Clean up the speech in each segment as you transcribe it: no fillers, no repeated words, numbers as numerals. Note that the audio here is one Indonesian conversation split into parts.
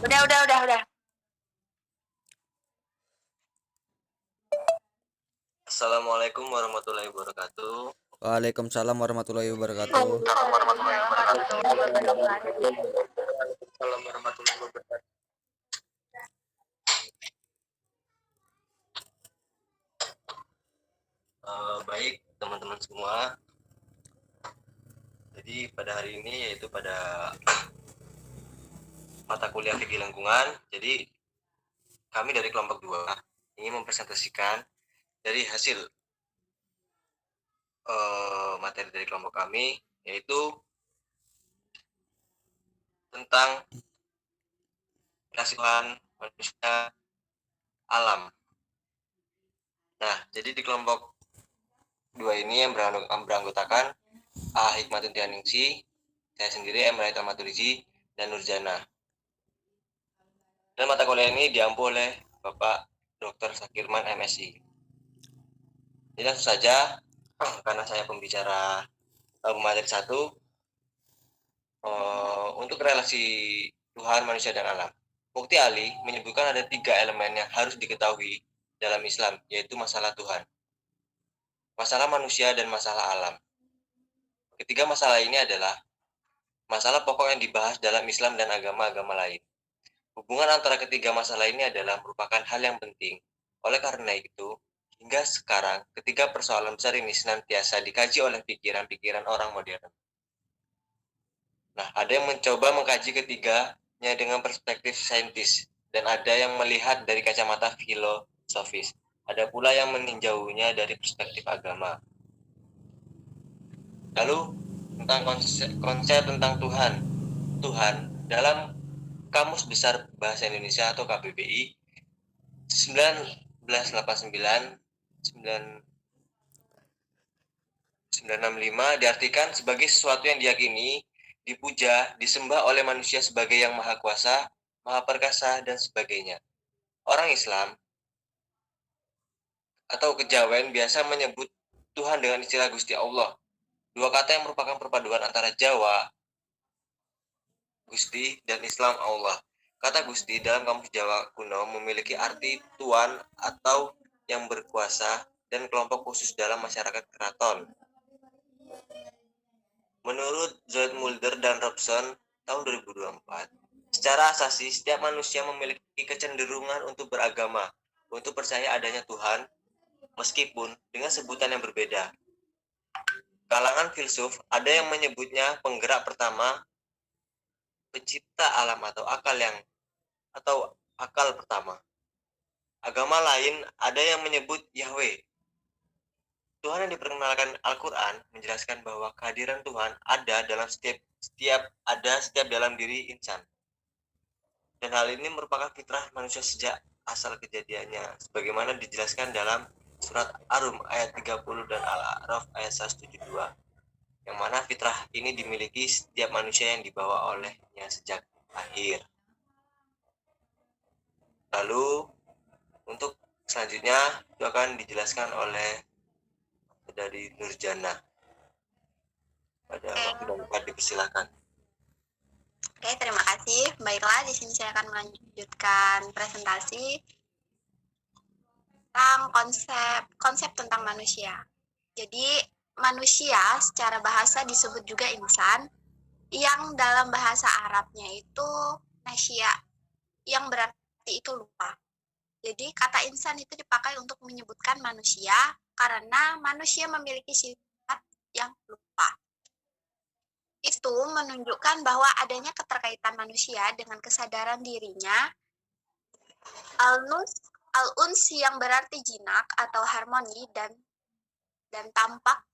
Udah. Assalamualaikum warahmatullahi wabarakatuh. Waalaikumsalam warahmatullahi wabarakatuh. Assalamualaikum warahmatullahi wabarakatuh. Baik teman-teman semua. Jadi pada hari ini yaitu pada mata kuliah fikih lingkungan. Jadi kami dari kelompok 2 ingin mempresentasikan dari hasil materi dari kelompok kami, yaitu tentang relasi Tuhan, manusia, alam. Nah, jadi di kelompok 2 ini yang beranggotakan A. Hikmatun Tianingsi, saya sendiri M. Raita Maturizi, dan Nurjana. Dan mata kuliah ini diampu oleh Bapak Dr. Sakirman MSI. Jadi langsung saja, karena saya pembicara materi 1, untuk relasi Tuhan, manusia, dan alam. Mukti Ali menyebutkan ada 3 elemen yang harus diketahui dalam Islam, yaitu masalah Tuhan, masalah manusia, dan masalah alam. Ketiga masalah ini adalah masalah pokok yang dibahas dalam Islam dan agama-agama lain. Hubungan antara ketiga masalah ini adalah merupakan hal yang penting. Oleh karena itu, hingga sekarang, ketiga persoalan besar ini senantiasa dikaji oleh pikiran-pikiran orang modern. Nah, ada yang mencoba mengkaji ketiganya dengan perspektif saintis, dan ada yang melihat dari kacamata filosofis. Ada pula yang meninjaunya dari perspektif agama. Lalu, tentang konsep tentang Tuhan. Tuhan dalam Kamus Besar Bahasa Indonesia atau KBBI 1965 diartikan sebagai sesuatu yang diyakini, dipuja, disembah oleh manusia sebagai yang maha kuasa, maha perkasa, dan sebagainya. Orang Islam atau kejawen biasa menyebut Tuhan dengan istilah Gusti Allah. Dua kata yang merupakan perpaduan antara Jawa, Gusti, dan Islam Allah. Kata Gusti dalam kamus Jawa kuno memiliki arti tuan atau yang berkuasa dan kelompok khusus dalam masyarakat keraton. Menurut Zoid Mulder dan Robson tahun 2024, secara asasi setiap manusia memiliki kecenderungan untuk beragama, untuk percaya adanya Tuhan, meskipun dengan sebutan yang berbeda. Kalangan filsuf ada yang menyebutnya penggerak pertama, pencipta alam atau akal pertama. Agama lain ada yang menyebut Yahweh. Tuhan yang diperkenalkan Al-Quran menjelaskan bahwa kehadiran Tuhan ada dalam setiap dalam diri insan. Dan hal ini merupakan fitrah manusia sejak asal kejadiannya, sebagaimana dijelaskan dalam surat Ar-Rum ayat 30 dan Al-A'raf ayat 172, yang mana fitrah ini dimiliki setiap manusia yang dibawa olehnya sejak lahir. Lalu untuk selanjutnya itu akan dijelaskan oleh dari Nurjana. Pada waktu dan tempat dipersilakan. Oke, terima kasih. Baiklah, di sini saya akan melanjutkan presentasi tentang konsep tentang manusia. Jadi, manusia secara bahasa disebut juga insan, yang dalam bahasa Arabnya itu nasya, yang berarti itu lupa. Jadi, kata insan itu dipakai untuk menyebutkan manusia karena manusia memiliki sifat yang lupa. Itu menunjukkan bahwa adanya keterkaitan manusia dengan kesadaran dirinya. Al-uns yang berarti jinak atau harmoni dan tampak.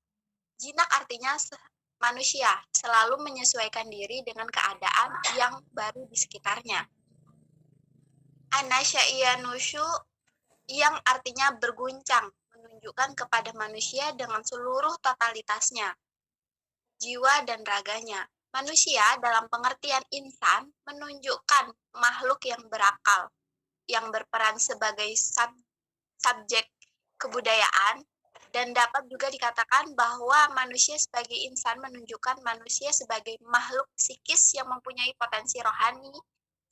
Jinak artinya manusia selalu menyesuaikan diri dengan keadaan yang baru di sekitarnya. Anasya'iyanusyu yang artinya berguncang, menunjukkan kepada manusia dengan seluruh totalitasnya, jiwa dan raganya. Manusia dalam pengertian insan menunjukkan makhluk yang berakal, yang berperan sebagai subjek kebudayaan, dan dapat juga dikatakan bahwa manusia sebagai insan menunjukkan manusia sebagai makhluk psikis yang mempunyai potensi rohani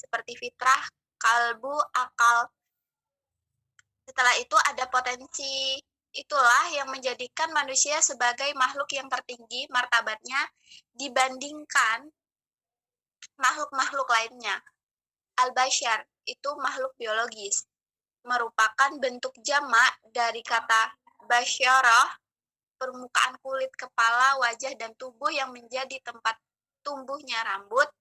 seperti fitrah, kalbu, akal. Setelah itu ada potensi. Itulah yang menjadikan manusia sebagai makhluk yang tertinggi martabatnya dibandingkan makhluk-makhluk lainnya. Al-Bashar itu makhluk biologis, merupakan bentuk jamak dari kata basyarah, permukaan kulit, kepala, wajah, dan tubuh yang menjadi tempat tumbuhnya rambut.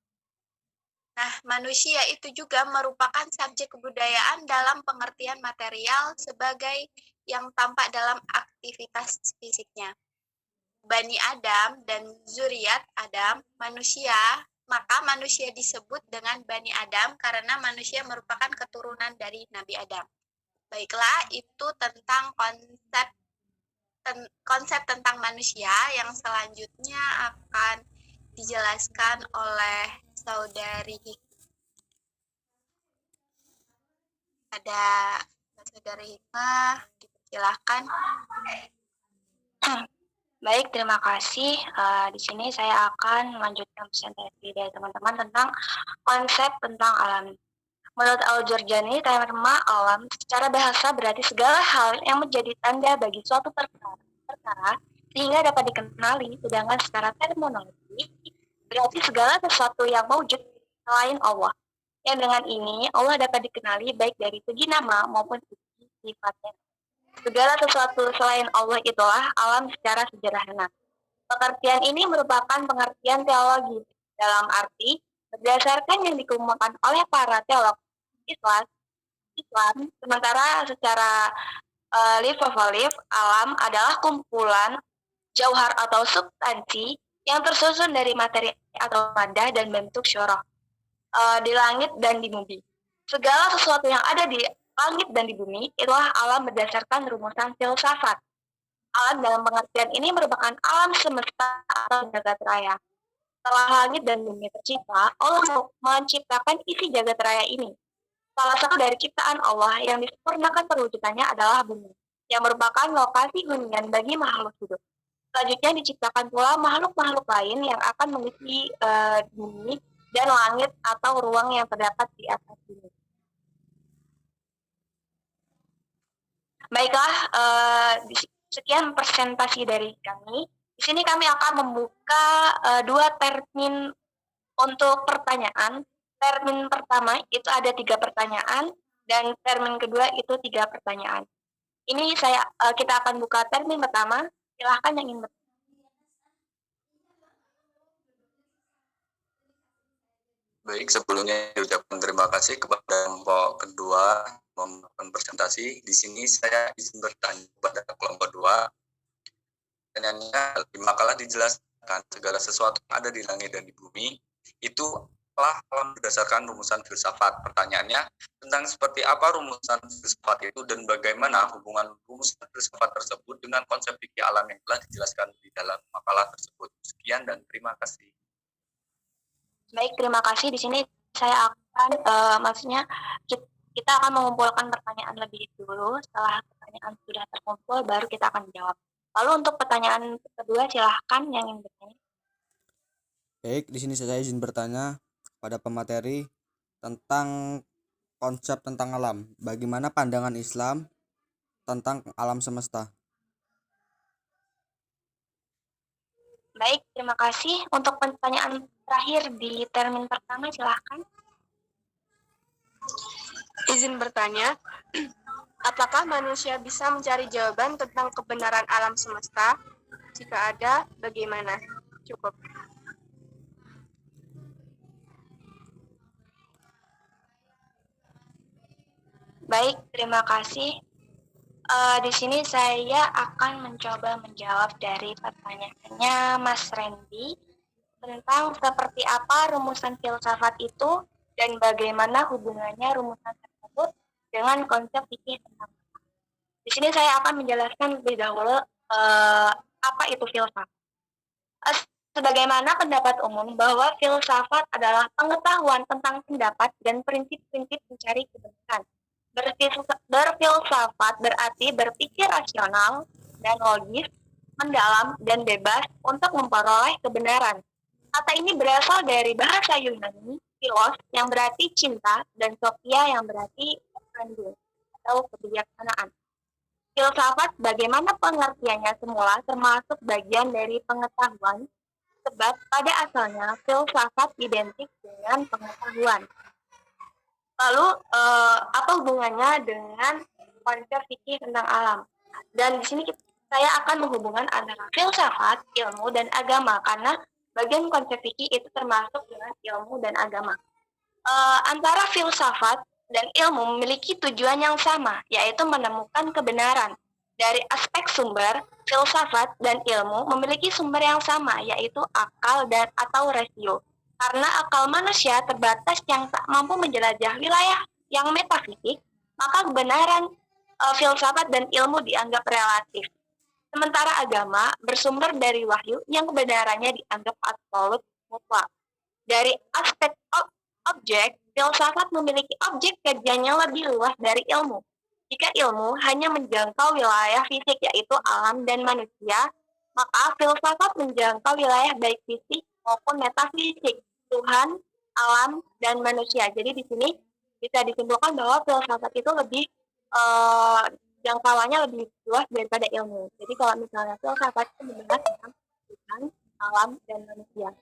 Nah, manusia itu juga merupakan subjek kebudayaan dalam pengertian material sebagai yang tampak dalam aktivitas fisiknya. Bani Adam dan zuriat Adam, manusia, maka manusia disebut dengan Bani Adam karena manusia merupakan keturunan dari Nabi Adam. Baiklah, itu tentang konsep tentang manusia. Yang selanjutnya akan dijelaskan oleh saudari ada saudari Hikmah, dipersilahkan. Baik, terima kasih. Di sini saya akan melanjutkan presentasi dari teman-teman tentang konsep tentang alam. Menurut Al-Jurjani, terma alam secara bahasa berarti segala hal yang menjadi tanda bagi suatu perkara sehingga dapat dikenali, sedangkan secara terminologi berarti segala sesuatu yang mewujud selain Allah. Yang dengan ini Allah dapat dikenali baik dari segi nama maupun segi sifatnya. Segala sesuatu selain Allah itulah alam secara sederhana. Pengertian ini merupakan pengertian teologi dalam arti berdasarkan yang dikemukakan oleh para teolog Islam, sementara secara alam adalah kumpulan jauhar atau substansi yang tersusun dari materi atau madah dan bentuk syarah di langit dan di bumi. Segala sesuatu yang ada di langit dan di bumi itulah alam berdasarkan rumusan filsafat. Alam dalam pengertian ini merupakan alam semesta atau jagat raya. Setelah langit dan bumi tercipta, Allah menciptakan isi jagat raya ini. Salah satu dari ciptaan Allah yang disempurnakan perwujudannya adalah bumi, yang merupakan lokasi hunian bagi makhluk hidup. Selanjutnya diciptakan pula makhluk-makhluk lain yang akan mengisi bumi dan langit atau ruang yang terdapat di atas bumi. Baiklah, sekian presentasi dari kami. Di sini kami akan membuka dua termin untuk pertanyaan. Termin pertama itu ada 3 pertanyaan dan termin kedua itu 3 pertanyaan. Ini kita akan buka termin pertama. Silahkan yang ingin bertanya. Baik, sebelumnya diucapkan terima kasih kepada kelompok kedua melakukan presentasi. Di sini saya izin bertanya kepada kelompok 2. Pertanyaannya, di makalah dijelaskan segala sesuatu yang ada di langit dan di bumi itu telah alam berdasarkan rumusan filsafat. Pertanyaannya, tentang seperti apa rumusan filsafat itu dan bagaimana hubungan rumusan filsafat tersebut dengan konsep fikih alam yang telah dijelaskan di dalam makalah tersebut. Sekian dan terima kasih. Baik, terima kasih. Di sini saya akan, kita akan mengumpulkan pertanyaan lebih dulu. Setelah pertanyaan sudah terkumpul, baru kita akan jawab. Lalu untuk pertanyaan kedua, silahkan yang ingin bertanya. Baik, di sini saya izin bertanya pada pemateri tentang konsep tentang alam. Bagaimana pandangan Islam tentang alam semesta? Baik, terima kasih. Untuk pertanyaan terakhir di termin pertama, silahkan. Izin bertanya, apakah manusia bisa mencari jawaban tentang kebenaran alam semesta? Jika ada, bagaimana? Cukup. Baik, terima kasih. Di sini saya akan mencoba menjawab dari pertanyaannya Mas Randy tentang seperti apa rumusan filsafat itu dan bagaimana hubungannya rumusan tersebut dengan konsep fikih tentang. Di sini saya akan menjelaskan lebih dahulu apa itu filsafat. Sebagaimana pendapat umum bahwa filsafat adalah pengetahuan tentang pendapat dan prinsip-prinsip mencari kebenaran. Berfilsafat berarti berpikir rasional dan logis, mendalam dan bebas untuk memperoleh kebenaran. Kata ini berasal dari bahasa Yunani, Philos yang berarti cinta, dan Sophia yang berarti kandung atau kebijaksanaan. Filsafat bagaimana pengertiannya semula termasuk bagian dari pengetahuan, sebab pada asalnya filsafat identik dengan pengetahuan. Lalu apa hubungannya dengan konsep fikih tentang alam? Dan di sini saya akan menghubungkan antara filsafat, ilmu, dan agama karena bagian konsep fikih itu termasuk dengan ilmu dan agama. Antara filsafat dan ilmu memiliki tujuan yang sama, yaitu menemukan kebenaran. Dari aspek sumber, filsafat dan ilmu memiliki sumber yang sama, yaitu akal dan atau rasio. Karena akal manusia terbatas yang tak mampu menjelajah wilayah yang metafisik, maka kebenaran filsafat dan ilmu dianggap relatif. Sementara agama bersumber dari wahyu yang kebenarannya dianggap absolut mutlak. Dari aspek objek, filsafat memiliki objek kajiannya lebih luas dari ilmu. Jika ilmu hanya menjangkau wilayah fisik yaitu alam dan manusia, maka filsafat menjangkau wilayah baik fisik maupun metafisik, Tuhan, alam, dan manusia. Jadi di sini bisa disimpulkan bahwa filsafat itu lebih jangkauannya lebih luas daripada ilmu. Jadi kalau misalnya filsafat itu membahas tentang Tuhan, alam, dan manusia.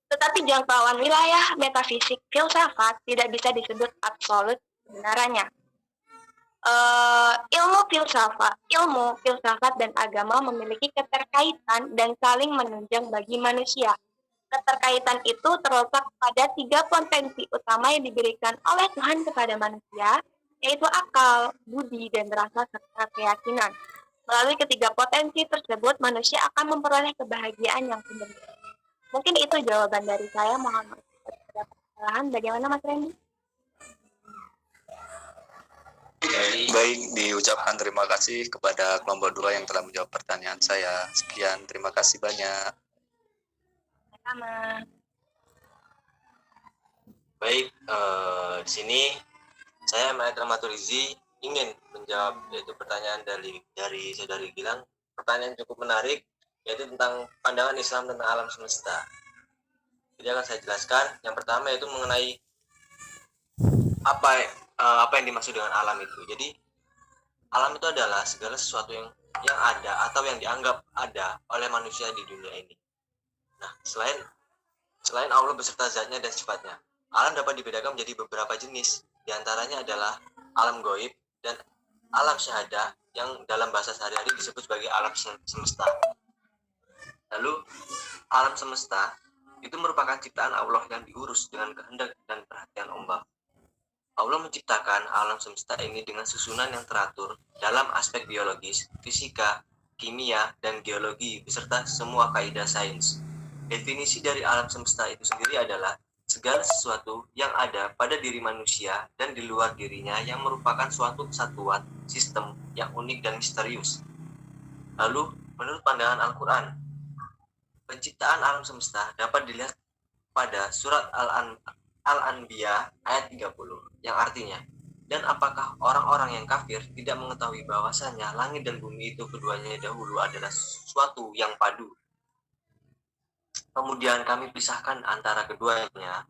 Tetapi jangkauan wilayah metafisik filsafat tidak bisa disebut absolut kebenarannya. Ilmu filsafat dan agama memiliki keterkaitan dan saling menunjang bagi manusia. Keterkaitan itu terletak pada 3 potensi utama yang diberikan oleh Tuhan kepada manusia, yaitu akal, budi, dan rasa serta keyakinan. Melalui ketiga potensi tersebut, manusia akan memperoleh kebahagiaan yang sebenarnya. Mungkin itu jawaban dari saya. Mohon maaf ada kesalahan. Bagaimana Mas Randy? Baik, diucapkan terima kasih kepada kelompok 2 yang telah menjawab pertanyaan saya. Sekian, terima kasih banyak. Sama. Baik, di sini saya Mahendra Maturizi ingin menjawab yaitu pertanyaan dari saudari Gilang. Pertanyaan cukup menarik, yaitu tentang pandangan Islam tentang alam semesta. Jadi akan saya jelaskan. Yang pertama yaitu mengenai apa yang dimaksud dengan alam itu. Jadi alam itu adalah segala sesuatu yang ada atau yang dianggap ada oleh manusia di dunia ini. Nah, selain Allah beserta zatnya dan sifatnya, alam dapat dibedakan menjadi beberapa jenis. Di antaranya adalah alam gaib dan alam syahadah yang dalam bahasa sehari-hari disebut sebagai alam semesta. Lalu alam semesta itu merupakan ciptaan Allah yang diurus dengan kehendak dan perhatian Allah. Allah menciptakan alam semesta ini dengan susunan yang teratur dalam aspek biologis, fisika, kimia, dan geologi beserta semua kaidah sains. Definisi dari alam semesta itu sendiri adalah segala sesuatu yang ada pada diri manusia dan di luar dirinya yang merupakan suatu kesatuan sistem yang unik dan misterius. Lalu, menurut pandangan Al-Quran, penciptaan alam semesta dapat dilihat pada surat Al-Anbiya ayat 30 yang artinya, dan apakah orang-orang yang kafir tidak mengetahui bahwasanya langit dan bumi itu keduanya dahulu adalah suatu yang padu. Kemudian kami pisahkan antara keduanya,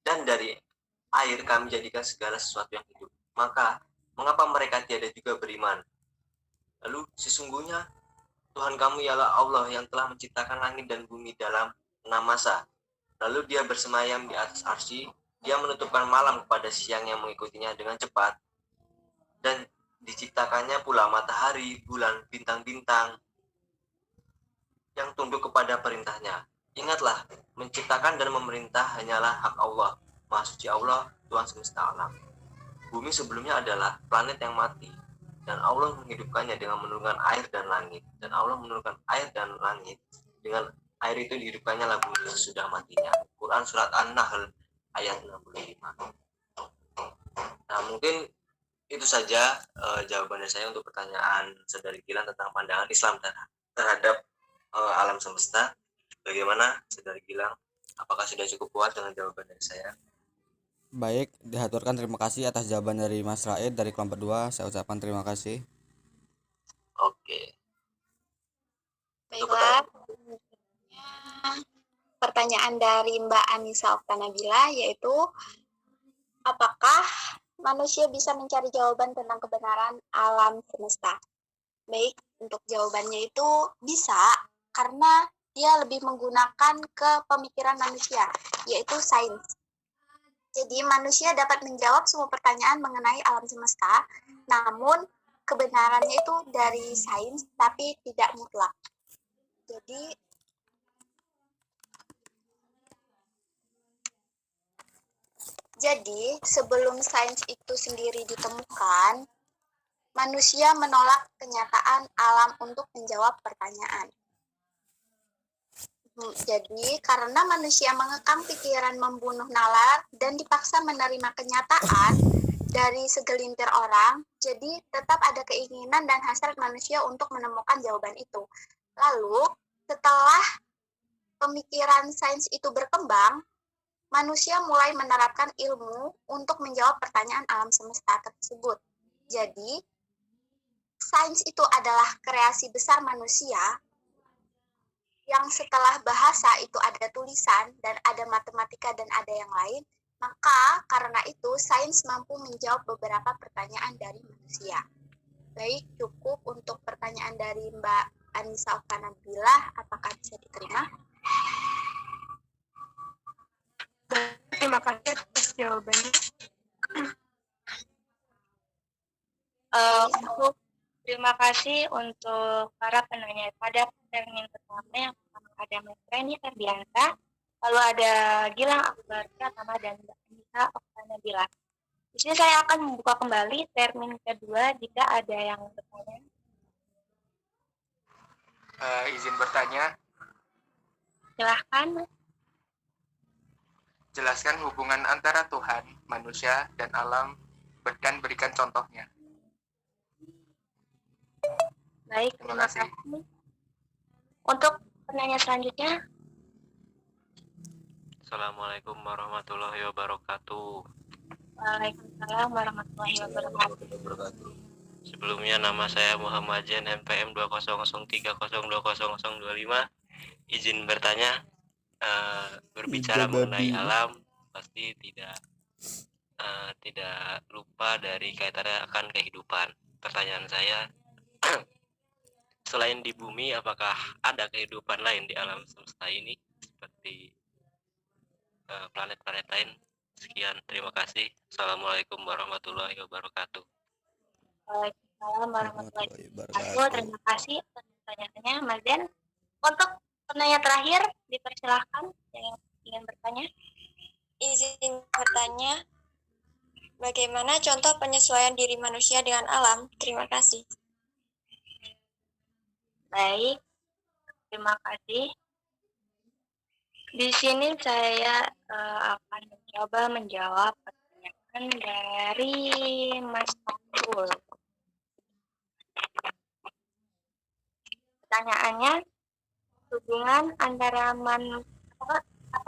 dan dari air kami jadikan segala sesuatu yang hidup. Maka, mengapa mereka tiada juga beriman? Lalu, sesungguhnya Tuhan kamu ialah Allah yang telah menciptakan langit dan bumi dalam 6 masa. Lalu dia bersemayam di atas arsy, dia menutupkan malam kepada siang yang mengikutinya dengan cepat, dan diciptakannya pula matahari, bulan, bintang-bintang yang tunduk kepada perintahnya. Ingatlah, menciptakan dan memerintah hanyalah hak Allah, Maha Suci Allah, Tuhan semesta alam. Bumi sebelumnya adalah planet yang mati, dan Allah menghidupkannya dengan menurunkan air dan langit. Dan Allah menurunkan air dan langit, dengan air itu dihidupkannya lah bumi yang sudah matinya. Quran Surat An-Nahl ayat 65. Nah, mungkin itu saja jawaban dari saya untuk pertanyaan saudari Gilang tentang pandangan Islam terhadap alam semesta. Bagaimana saudari Gilang? Apakah sudah cukup puas dengan jawaban dari saya? Baik, dihaturkan terima kasih atas jawaban dari Mas Raid dari kelompok 2. Saya ucapkan terima kasih. Oke. Baiklah. pertanyaan dari Mbak Anissa Oktanabila, yaitu apakah manusia bisa mencari jawaban tentang kebenaran alam semesta? Baik, untuk jawabannya itu bisa, karena dia lebih menggunakan ke pemikiran manusia, yaitu sains. Jadi manusia dapat menjawab semua pertanyaan mengenai alam semesta, namun kebenarannya itu dari sains, tapi tidak mutlak. Jadi sebelum sains itu sendiri ditemukan, manusia menolak kenyataan alam untuk menjawab pertanyaan. Jadi karena manusia mengekang pikiran membunuh nalar dan dipaksa menerima kenyataan dari segelintir orang, jadi tetap ada keinginan dan hasrat manusia untuk menemukan jawaban itu. Lalu setelah pemikiran sains itu berkembang, manusia mulai menerapkan ilmu untuk menjawab pertanyaan alam semesta tersebut. Jadi sains itu adalah kreasi besar manusia yang setelah bahasa itu ada tulisan dan ada matematika dan ada yang lain, maka karena itu sains mampu menjawab beberapa pertanyaan dari manusia. Baik, cukup untuk pertanyaan dari Mbak Anissa Oktanabila, apakah bisa diterima? Terima kasih atas jawabannya. Terima kasih untuk para penanya. Pada termin pertama yang pertama ada Mas Reni Ferdiansa, lalu ada Gilang Akbar Pratama dan Mbak Anissa Oktanabila. Di sini saya akan membuka kembali termin kedua jika ada yang bertanya. Izin bertanya, Silahkan. jelaskan hubungan antara Tuhan, manusia, dan alam, dan berikan contohnya. Baik, Terima terima kasih. kasih. Untuk penanya selanjutnya, Assalamualaikum warahmatullahi wabarakatuh. Waalaikumsalam warahmatullahi wabarakatuh. Sebelumnya nama saya Muhammad Jen NPM 20030200025. Izin bertanya, berbicara mengenai alam pasti tidak lupa dari kaitannya akan kehidupan. Pertanyaan saya, selain di bumi, apakah ada kehidupan lain di alam semesta ini seperti planet-planet lain? Sekian, terima kasih. Assalamualaikum warahmatullahi wabarakatuh. Waalaikumsalam warahmatullahi wabarakatuh. Terima kasih atas pertanyaannya, Mas Den. Untuk penanya terakhir, dipersilahkan yang ingin bertanya. Izin bertanya, bagaimana contoh penyesuaian diri manusia dengan alam? Terima kasih. Baik, terima kasih. Di sini saya akan mencoba menjawab pertanyaan dari Mas Abdul. Pertanyaannya, hubungan antara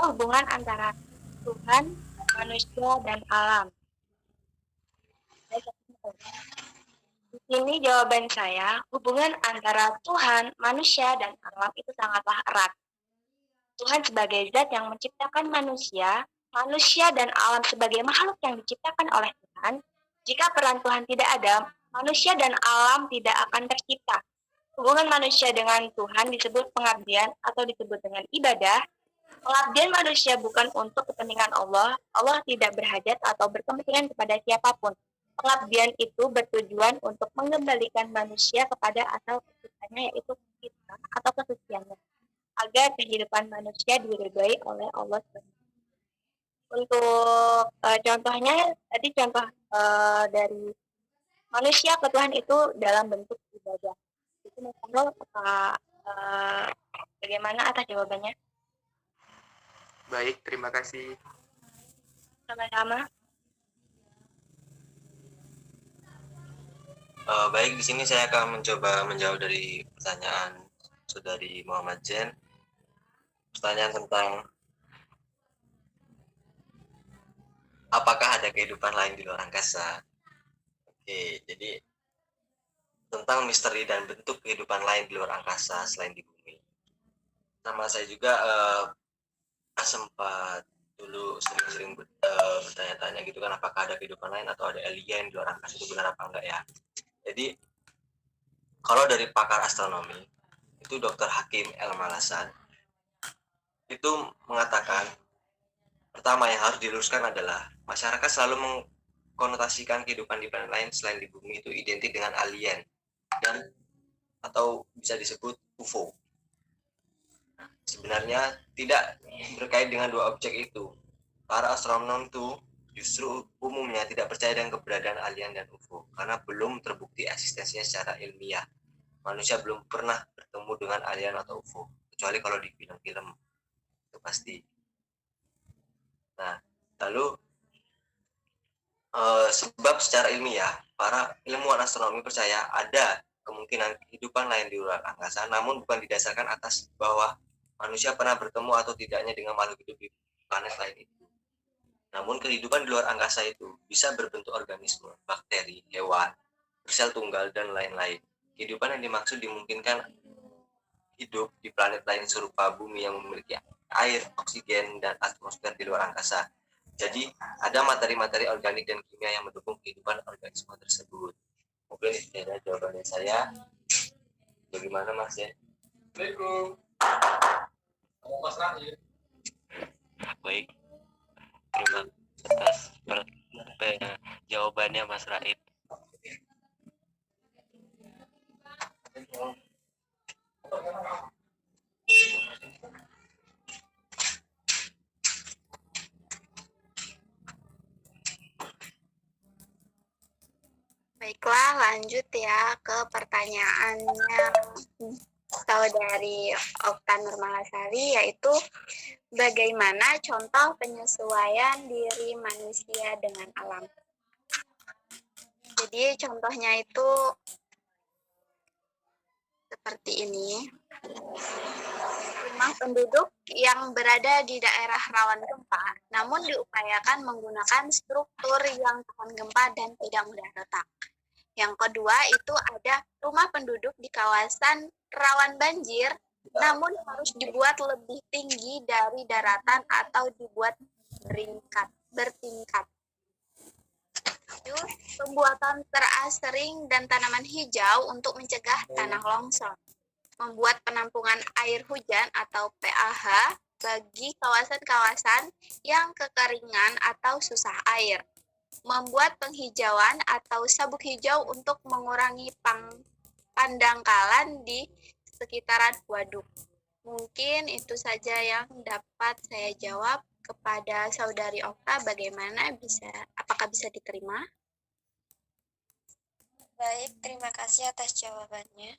hubungan antara Tuhan, manusia, dan alam. Di sini jawaban saya, hubungan antara Tuhan, manusia, dan alam itu sangatlah erat. Tuhan sebagai zat yang menciptakan manusia dan alam sebagai makhluk yang diciptakan oleh Tuhan. Jika peran Tuhan tidak ada, manusia dan alam tidak akan tercipta. Hubungan manusia dengan Tuhan disebut pengabdian atau disebut dengan ibadah. Pengabdian manusia bukan untuk kepentingan Allah. Allah tidak berhajat atau berkepentingan kepada siapapun. Pengabdian itu bertujuan untuk mengembalikan manusia kepada asal penciptanya, yaitu kita atau kesuciannya, agar kehidupan manusia diridhoi oleh Allah SWT. Untuk contohnya, tadi contoh dari manusia ke Tuhan itu dalam bentuk ibadah. Itu menurut bagaimana atas jawabannya? Baik, terima kasih. Sama-sama. Baik, di sini saya akan mencoba menjawab dari pertanyaan saudari Muhammad Jen. Pertanyaan tentang apakah ada kehidupan lain di luar angkasa. Oke, jadi tentang misteri dan bentuk kehidupan lain di luar angkasa selain di bumi. Nama saya juga sempat dulu sering-sering bertanya-tanya gitu kan, apakah ada kehidupan lain atau ada alien di luar angkasa, itu benar apa enggak ya. Jadi kalau dari pakar astronomi itu Dr. Hakim El Malasan itu mengatakan, pertama yang harus diluruskan adalah masyarakat selalu mengkonotasikan kehidupan di planet lain selain di bumi itu identik dengan alien dan atau bisa disebut UFO. Sebenarnya tidak berkait dengan dua objek itu. Para astronom itu justru umumnya tidak percaya dengan keberadaan alien dan UFO karena belum terbukti eksistensinya secara ilmiah. Manusia belum pernah bertemu dengan alien atau UFO, kecuali kalau di film-film, itu pasti. Nah, lalu sebab secara ilmiah, para ilmuwan astronomi percaya ada kemungkinan kehidupan lain di luar angkasa, namun bukan didasarkan atas bahwa manusia pernah bertemu atau tidaknya dengan makhluk hidup di planet lain itu. Namun kehidupan di luar angkasa itu bisa berbentuk organisme, bakteri, hewan, bersel tunggal, dan lain-lain. Kehidupan yang dimaksud dimungkinkan hidup di planet lain serupa bumi yang memiliki air, oksigen, dan atmosfer di luar angkasa. Jadi ada materi-materi organik dan kimia yang mendukung kehidupan organisme tersebut. Mungkin itu adalah jawabannya saya. Bagaimana Mas ya? Assalamualaikum. Baik, terima kasih atas jawabannya Mas Raid. Baiklah, lanjut ya ke pertanyaannya saudari Okta Nurmalasari, yaitu bagaimana contoh penyesuaian diri manusia dengan alam. Jadi contohnya itu seperti ini. Rumah penduduk yang berada di daerah rawan gempa, namun diupayakan menggunakan struktur yang tahan gempa dan tidak mudah retak. Yang kedua itu ada rumah penduduk di kawasan rawan banjir, namun harus dibuat lebih tinggi dari daratan atau dibuat bertingkat. Pembuatan terasering dan tanaman hijau untuk mencegah tanah longsor. Membuat penampungan air hujan atau PAH bagi kawasan-kawasan yang kekeringan atau susah air. Membuat penghijauan atau sabuk hijau untuk mengurangi pandangkalan di sekitaran waduk. Mungkin itu saja yang dapat saya jawab kepada saudari Okta. Apakah bisa diterima? Baik, terima kasih atas jawabannya.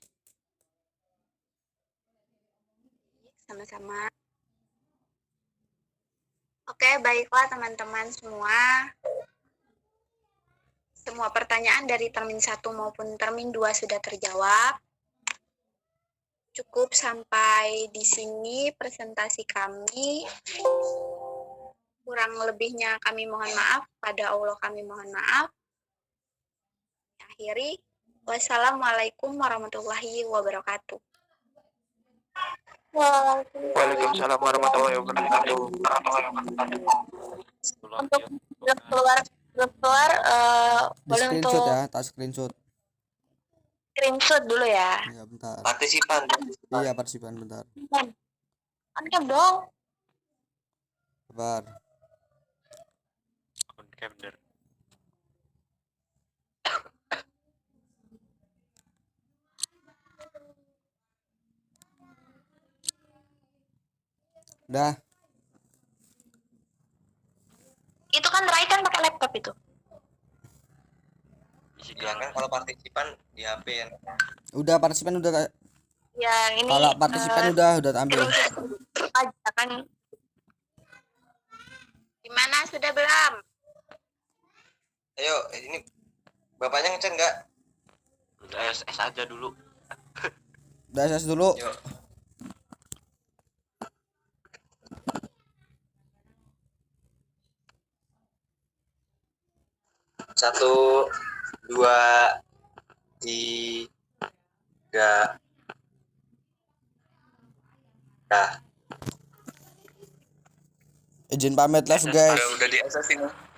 Sama-sama. Oke, baiklah teman-teman semua. Semua pertanyaan dari termin 1 maupun termin 2 sudah terjawab. Cukup sampai di sini presentasi kami. Kurang lebihnya kami mohon maaf, pada Allah kami mohon maaf. Akhiri, wassalamualaikum warahmatullahi wabarakatuh. Waalaikumsalam warahmatullahi wabarakatuh. Untuk belum keluar Di boleh screenshot untuk ya, tak screenshot. screenshot dulu ya. Iya, bentar. Partisipan. Iya, partisipan bentar. On-cam dong. Sabar. On-cam bener. Udah. Itu kan Rai kan pakai laptop itu. Ya kan kalau partisipan di HP ya. Udah partisipan udah. Yang ini Kalau partisipan udah ambil. aja kan. Gimana, sudah belum? Ayo, ini bapaknya ngecek nggak? Udah SS aja dulu. Udah SS dulu. Yuk. Satu, dua, tiga. Dah. Izin pamit live guys. Udah di SS ini.